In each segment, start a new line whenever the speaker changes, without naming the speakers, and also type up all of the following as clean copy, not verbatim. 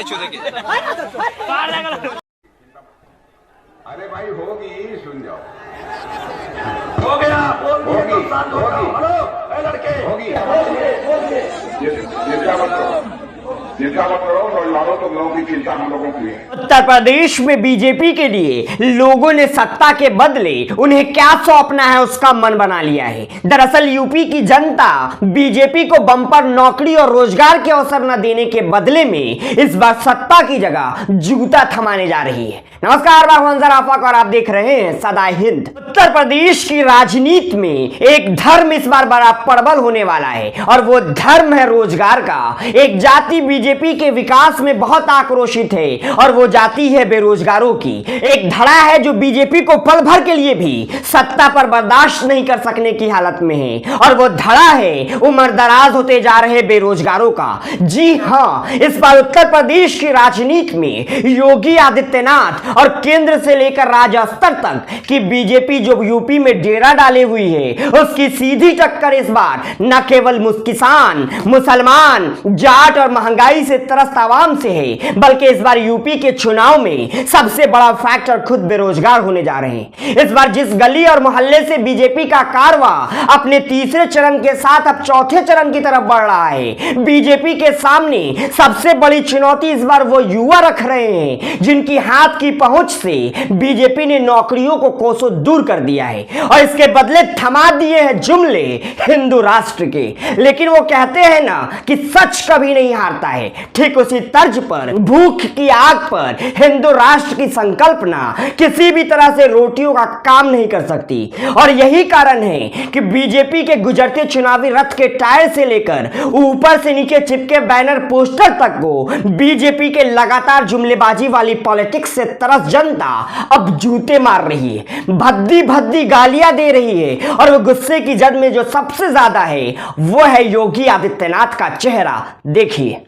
अरे भाई होगी, सुन जाओ।
हो गया,
होगी,
हेलो लड़के,
होगी। चिंता मत करो, नौजवानों तो लोगों की चिंता हम लोगों की है।
उत्तर प्रदेश में बीजेपी के लिए लोगों ने सत्ता के बदले उन्हें क्या सौंपना है उसका मन बना लिया है। दरअसल यूपी की जनता बीजेपी को बम्पर नौकरी और रोजगार के अवसर न देने के बदले में इस बार सत्ता की जगह जूता थमाने जा रही है। नमस्कार, मैं मंजर आफाक और आप देख रहे हैं सदा हिंद। उत्तर प्रदेश की राजनीति में एक धर्म इस बार बड़ा प्रबल होने वाला है और वो धर्म है रोजगार का। एक जाति बीजेपी के विकास में बहुत आक्रोशित है और वो जाति है बेरोजगारों की। एक धड़ा है जो बीजेपी को पल भर के लिए भी सत्ता पर बर्दाश्त नहीं कर सकने की हालत में है और वो धड़ा है उम्र दराज होते जा रहे बेरोजगारों का। जी हां, इस बार उत्तर प्रदेश की राजनीति में योगी आदित्यनाथ और केंद्र से लेकर राज्य स्तर तक की बीजेपी जो यूपी में डेरा डाले हुई है उसकी सीधी टक्कर इस बार न केवल किसान, मुसलमान, जाट और महंगाई से त्रस्त आवाम से है, बल्कि इस बार यूपी के चुनाव में सबसे बड़ा फैक्टर खुद बेरोजगार होने जा रहे हैं। इस बार जिस गली और मोहल्ले से बीजेपी का कारवा अपने तीसरे चरण के साथ अब चौथे चरण की तरफ बढ़ रहा है, बीजेपी के सामने सबसे बड़ी चुनौती इस बार वो युवा रख रहे हैं जिनकी हाथ की पहुंच से बीजेपी ने नौकरियों को कोसों दूर कर दिया है और इसके बदले थमा दिए हैं जुमले हिंदू राष्ट्र के। लेकिन वो कहते हैं ना कि सच कभी नहीं हारता है, ठीक उसी तर्ज पर भूख की आग पर हिंदू राष्ट्र की संकल्पना किसी भी तरह से रोटियों का काम नहीं कर सकती। और यही कारण है कि बीजेपी के गुजरते चुनावी रथ के टायर से लेकर ऊपर से नीचे चिपके बैनर पोस्टर तक को बीजेपी के लगातार जुमलेबाजी वाली पॉलिटिक्स से तरस जनता अब जूते मार रही है, भद्दी भद्दी गालियां दे रही है और वो गुस्से की जद में जो सबसे ज्यादा है वो है योगी आदित्यनाथ का चेहरा। देखिए।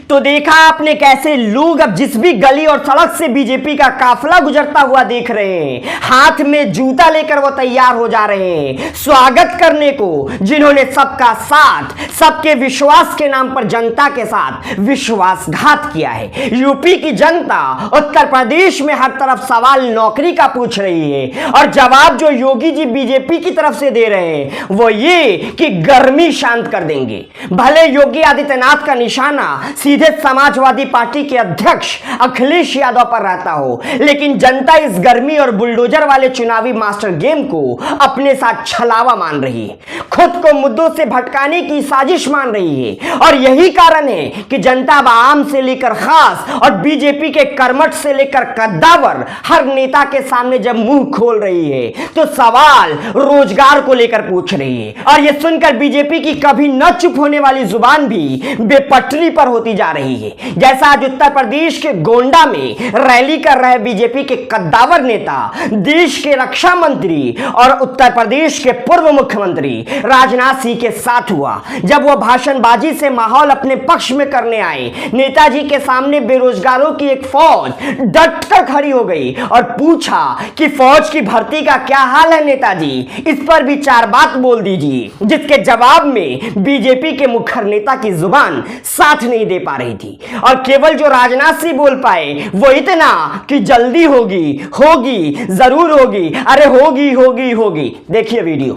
तो देखा आपने कैसे लोग अब जिस भी गली और सड़क से बीजेपी का काफिला गुजरता हुआ देख रहे हैं, हाथ में जूता लेकर वो तैयार हो जा रहे हैं स्वागत करने को, जिन्होंने सबका साथ, सबके विश्वास के नाम पर जनता के साथ विश्वासघात किया है। यूपी की जनता उत्तर प्रदेश में हर तरफ सवाल नौकरी का पूछ रही है और जवाब जो योगी जी बीजेपी की तरफ से दे रहे हैं वो ये कि गर्मी शांत कर देंगे। भले योगी आदित्यनाथ का निशाना सीधे समाजवादी पार्टी के अध्यक्ष अखिलेश यादव पर रहता हो, लेकिन जनता इस गर्मी और बुलडोजर वाले चुनावी मास्टर गेम को अपने साथ छलावा मान रही है, खुद को मुद्दों से भटकाने की साजिश मान रही है। और यही कारण है कि जनता आम से लेकर खास और बीजेपी के कर्मठ से लेकर कद्दावर हर नेता के सामने जब मुंह खोल रही है तो सवाल रोजगार को लेकर पूछ रही है। और यह सुनकर बीजेपी की कभी न चुप होने वाली जुबान भी बेपटरी पर होती जा रही है। जैसा आज उत्तर प्रदेश के गोंडा में रैली कर रहे बीजेपी के कद्दावर नेता, देश के रक्षा मंत्री और उत्तर प्रदेश के पूर्व मुख्यमंत्री राजनाथ सिंह के साथ हुआ, जब वह भाषणबाजी से माहौल अपने पक्ष में करने आए। नेताजी के सामने बेरोजगारों की एक फौज डट कर खड़ी हो गई और पूछा कि फौज की भर्ती का क्या हाल है नेताजी, इस पर भी चार बात बोल दीजिए, जिसके जवाब में बीजेपी के मुखर नेता की जुबान साथ नहीं दे पा रही थी। और केवल जो राजनाथ सिंह बोल पाए वो इतना कि जल्दी होगी, होगी, जरूर होगी, अरे होगी होगी होगी। देखिए वीडियो।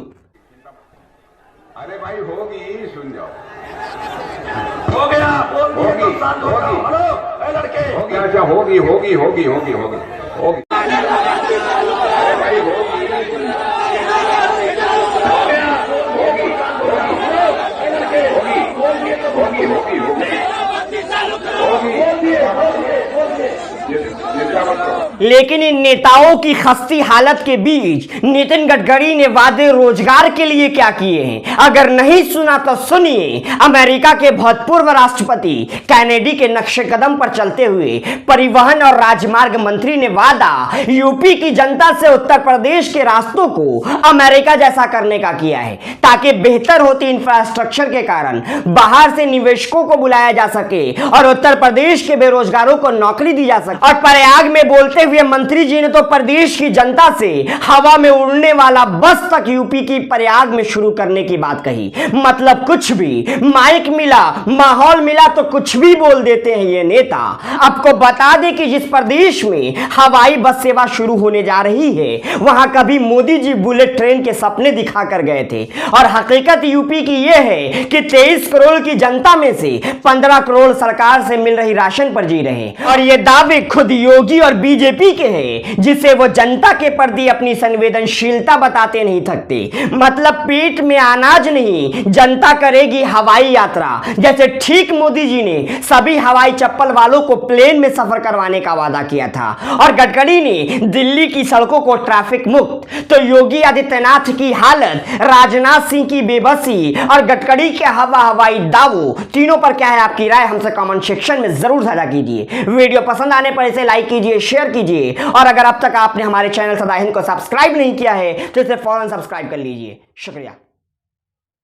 अरे भाई होगी, सुन जाओ।
हो गया,
होगी,
हेलो लड़के,
होगी, अच्छा होगी होगी होगी होगी होगी होगी। अरे भाई होगी, होगी होगी होगी।
लेकिन इन नेताओं की खस्ती हालत के बीच नितिन गडकरी ने वादे रोजगार के लिए क्या किए हैं, अगर नहीं सुना तो सुनिए। अमेरिका के भूतपूर्व राष्ट्रपति कैनेडी के नक्शे कदम पर चलते हुए परिवहन और राजमार्ग मंत्री ने वादा यूपी की जनता से उत्तर प्रदेश के रास्तों को अमेरिका जैसा करने का किया है, ताकि बेहतर होती इंफ्रास्ट्रक्चर के कारण बाहर से निवेशकों को बुलाया जा सके और उत्तर प्रदेश के बेरोजगारों को नौकरी दी जा सके। और प्रयाग में बोलते हुए मंत्री जी ने तो प्रदेश की जनता से हवा में उड़ने वाला बस तक यूपी की प्रयाग में शुरू करने की बात कही। मतलब कुछ भी, माइक मिला, माहौल मिला तो कुछ भी बोल देते हैं ये नेता। आपको बता दें कि जिस प्रदेश में हवाई बस सेवा शुरू होने जा रही है वहां कभी मोदी जी बुलेट ट्रेन के सपने दिखा कर गए थे, और हकीकत यूपी की यह है कि 23 करोड़ की जनता में से 15 करोड़ सरकार से मिल रही राशन पर जी रहे, और ये दावे खुद योगी और बीजेपी के हैं, जिसे वो जनता के प्रति अपनी संवेदनशीलता बताते नहीं थकते। मतलब पेट में अनाज नहीं, जनता करेगी हवाई यात्रा। जैसे ठीक मोदी जी ने सभी हवाई चप्पल वालों को प्लेन में सफर करवाने का वादा किया था, और गडकरी ने दिल्ली की सड़कों को ट्रैफिक मुक्त, तो योगी आदित्यनाथ की हालत, राजनाथ सिंह की बेबसी और गडकरी के हवाई दावों, तीनों पर क्या है आपकी राय? हमसे कमेंट सेक्शन में जरूर साझा कीजिए। वीडियो पसंद आने पर इसे लाइक कीजिए, शेयर कीजिए, और अगर अब तक आपने हमारे चैनल सदा हिंद को सब्सक्राइब नहीं किया है तो इसे फौरन सब्सक्राइब कर लीजिए। शुक्रिया।